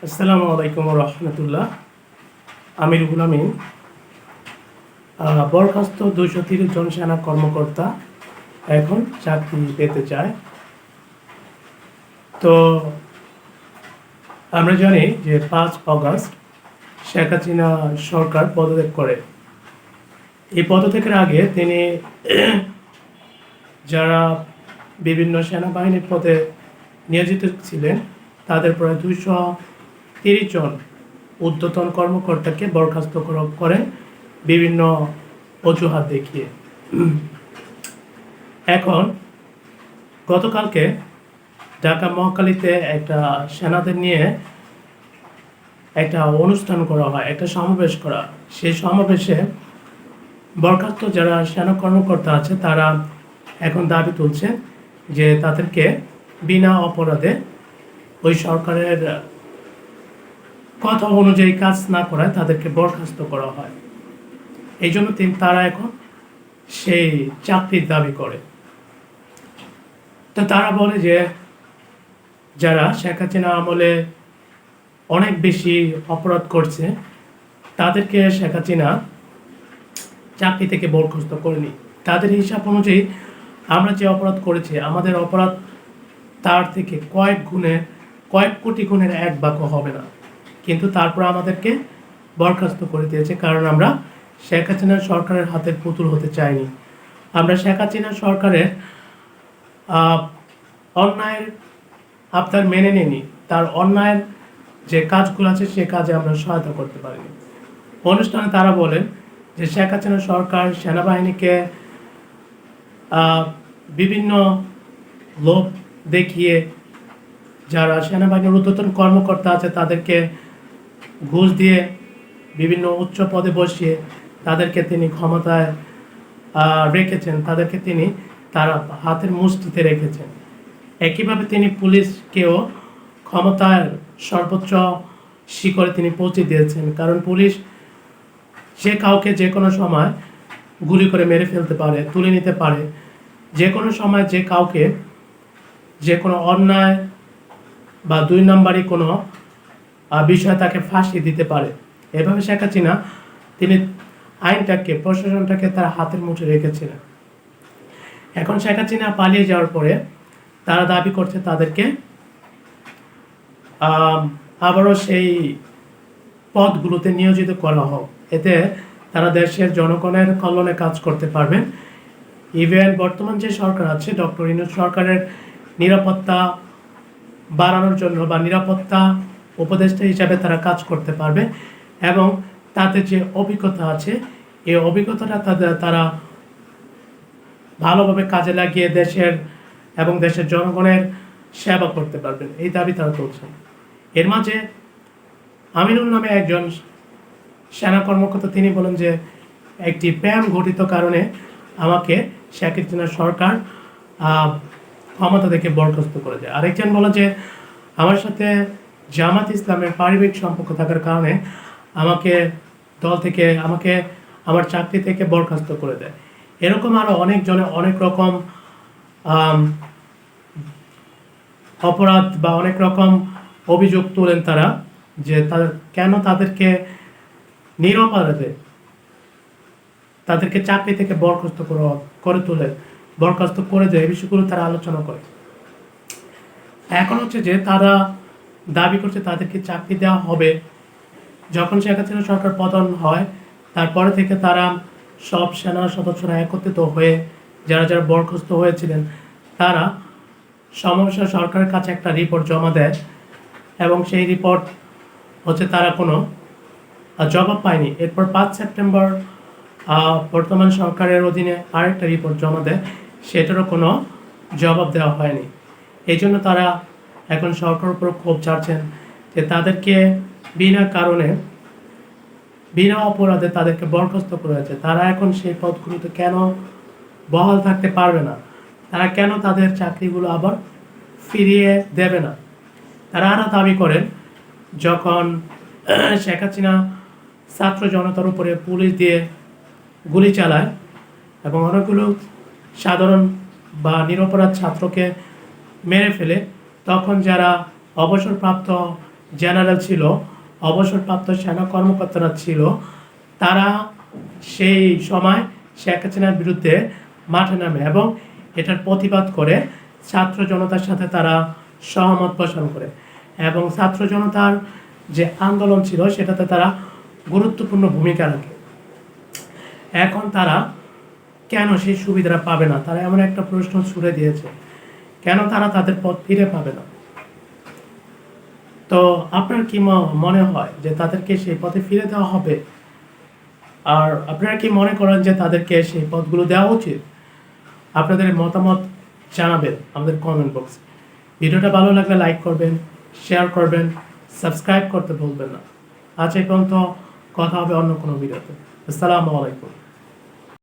আসসালামু আলাইকুম রহমতুল্লাহ। আমি রুহুল আমিন। বরখাস্ত 230 জন সেনা কর্মকর্তা এখন চাকরি পেতে চায়। তো আমরা জানি যে 5 অগস্ট শেখ হাসিনা সরকার পদত্যাগ করে। এই পদত্যাগের আগে তিনি যারা বিভিন্ন সেনাবাহিনীর পদে নিয়োজিত ছিলেন তাদের প্রায় 230 জন ঊর্ধ্বতন কর্মকর্তাকে বরখাস্ত করেন বিভিন্ন অজুহাত দেখিয়ে। এখন গতকালকে ঢাকা মহাখালীতে একটা সেনাদের নিয়ে একটা অনুষ্ঠান করা হয়, একটা সমাবেশ করা। সেই সমাবেশে বরখাস্ত যারা সেনা কর্মকর্তা আছে তারা এখন দাবি তুলছে যে তাদেরকে বিনা অপরাধে ওই সরকারের কথা অনুযায়ী কাজ না করায় তাদেরকে বরখাস্ত করা হয়। এই জন্য তারা এখন সেই চাকরির দাবি করে। তো তারা বলে যে যারা শেখ হাসিনা আমলে অনেক বেশি অপরাধ করছে তাদেরকে শেখ হাসিনা চাকরি থেকে বরখাস্ত করেনি। তাদের হিসাব অনুযায়ী আমরা যে অপরাধ করেছি আমাদের অপরাধ তার থেকে কয়েক কোটি গুণের এক ভাগও হবে না, কিন্তু তারপর আমাদেরকে বরখাস্ত করে দিয়েছে। কারণ আমরা শেখ হাসিনা সরকারের হাতের পুতুল হতে চাইনি। আমরা শেখ হাসিনা সরকারের অন্যায়ের আবদার মেনে নিইনি, তার অন্যায়ের যে কাজগুলো আছে সে কাজে আমরা সহায়তা করতে পারিনি। অনুষ্ঠানে তারা বলেন যে শেখ হাসিনা সরকার সেনাবাহিনীকে বিভিন্ন লোভ দেখিয়ে যারা সেনাবাহিনীর ঊর্ধ্বতন কর্মকর্তা আছে তাদেরকে ঘুষ দিয়ে বিভিন্ন উচ্চ পদে বসিয়ে তাদেরকে তিনি ক্ষমতায় রেখেছেন, তাদেরকে তিনি তার হাতের মুষ্টিতে রেখেছেন। একইভাবে তিনি পুলিশকেও ক্ষমতার সর্বোচ্চ শিখরে তিনি পৌঁছে দিয়েছেন। কারণ পুলিশ যে কাউকে যে কোনো সময় গুলি করে মেরে ফেলতে পারে, তুলে নিতে পারে, যে কোনো সময় যে কাউকে যে কোনো অন্যায় বা 2 নম্বরই কোনো বিষয় তাকে ফাঁসি দিতে পারে। এভাবে শেখ হাসিনা তিনি আইনটাকে, প্রশাসনটাকে তার হাতের মুঠে রেখেছিলেন। এখন শেখ হাসিনা পালিয়ে যাওয়ার পরে তারা দাবি করছে তাদেরকে আবারও সেই পদগুলোতে নিয়োজিত করা হোক, এতে তারা দেশের জনগণের কল্যাণে কাজ করতে পারবেন। ইভেন বর্তমান যে সরকার আছে ডক্টর ইউনূস সরকারের নিরাপত্তা বাড়ানোর জন্য বা নিরাপত্তা উপদেষ্টা হিসাবে তারা কাজ করতে পারবে এবং তাদের যে অভিজ্ঞতা আছে এই অভিজ্ঞতাটা তারা ভালোভাবে কাজে লাগিয়ে দেশের এবং দেশের জনগণের সেবা করতে পারবেন, এই দাবি তারা তুলছেন। এর মাঝে আমিনুল নামে একজন সেনা কর্মকর্তা তিনি বলেন যে একটি প্যান ঘটিত কারণে আমাকে শেখ হাসিনা সরকার ক্ষমতা থেকে বরখাস্ত করে দেয়। আরেকজন বলেন যে আমার সাথে জামাত ইসলামের পারিবারিক সম্পর্ক থাকার কারণে আমাকে দল থেকে আমার চাকরি থেকে বরখাস্ত করে দেয়। এরকম আরও অনেকজনে অনেক রকম অপরাধ বা অনেক রকম অভিযোগ তোলেন তারা, যে কেন তাদেরকে নিরপরাধে তাদেরকে চাকরি থেকে বরখাস্ত করে তোলে, বরখাস্ত করে দেয়, এই বিষয়গুলো তারা আলোচনা করে। এখন হচ্ছে যে তারা দাবি করছে তাদেরকে চাকরি দেওয়া হবে। যখন শেখ হাসিনা সরকার পতন হয় তারপরে থেকে তারা সব সেনা সদস্যরা একত্রিত হয়ে যারা যারা বরখাস্ত হয়েছিলেন তারা সমস্যা সরকারের কাছে একটা রিপোর্ট জমা দেয় এবং সেই রিপোর্ট হচ্ছে তারা কোনো জবাব পায়নি। এরপর 5 সেপ্টেম্বর বর্তমান সরকারের অধীনে আরেকটা রিপোর্ট জমা দেয়, সেটারও কোনো জবাব দেওয়া হয়নি। এই জন্য তারা এখন সরকারের উপর ক্ষোভ ছাড়ছেন যে তাদেরকে বিনা কারণে বিনা অপরাধে তাদেরকে বরখাস্ত করেছে। তারা এখন সেই পদগুলোতে কেন বহাল থাকতে পারবে না, তারা কেন তাদের চাকরিগুলো আবার ফিরিয়ে দেবে না। তারা আরও দাবি করেন যখন শেখ হাসিনা ছাত্র জনতার উপরে পুলিশ দিয়ে গুলি চালায় এবং অনেকগুলো সাধারণ বা নিরপরাধ ছাত্রকে মেরে ফেলে, তখন যারা অবসরপ্রাপ্ত জেনারেল ছিল, অবসরপ্রাপ্ত সেনা কর্মকর্তারা ছিল, তারা সেই সময় শেখ হাসিনার বিরুদ্ধে মাঠে নামে এবং এটার প্রতিবাদ করে ছাত্র জনতার সাথে তারা সহমত পোষণ করে এবং ছাত্র জনতার যে আন্দোলন ছিল সেটাতে তারা গুরুত্বপূর্ণ ভূমিকা রাখে। এখন তারা কেন সেই সুবিধাটা পাবে না? তারা এমন একটা প্রশ্ন ছুড়ে দিয়েছে, কেন তারা তাদের পথ ফিরে পাবে না? তো আপনার কি মনে হয় যে তাদেরকে সেই পথে ফিরে দেওয়া হবে? আর আপনারা কি মনে করেন যে তাদেরকে সেই পথগুলো দেওয়া উচিত? আপনাদের মতামত জানাবেন আমাদের কমেন্ট বক্সে। ভিডিওটা ভালো লাগলে লাইক করবেন, শেয়ার করবেন, সাবস্ক্রাইব করতে ভুলবেন না। আজ এই পর্যন্ত, কথা হবে অন্য কোনো ভিডিওতে। আসসালামু আলাইকুম।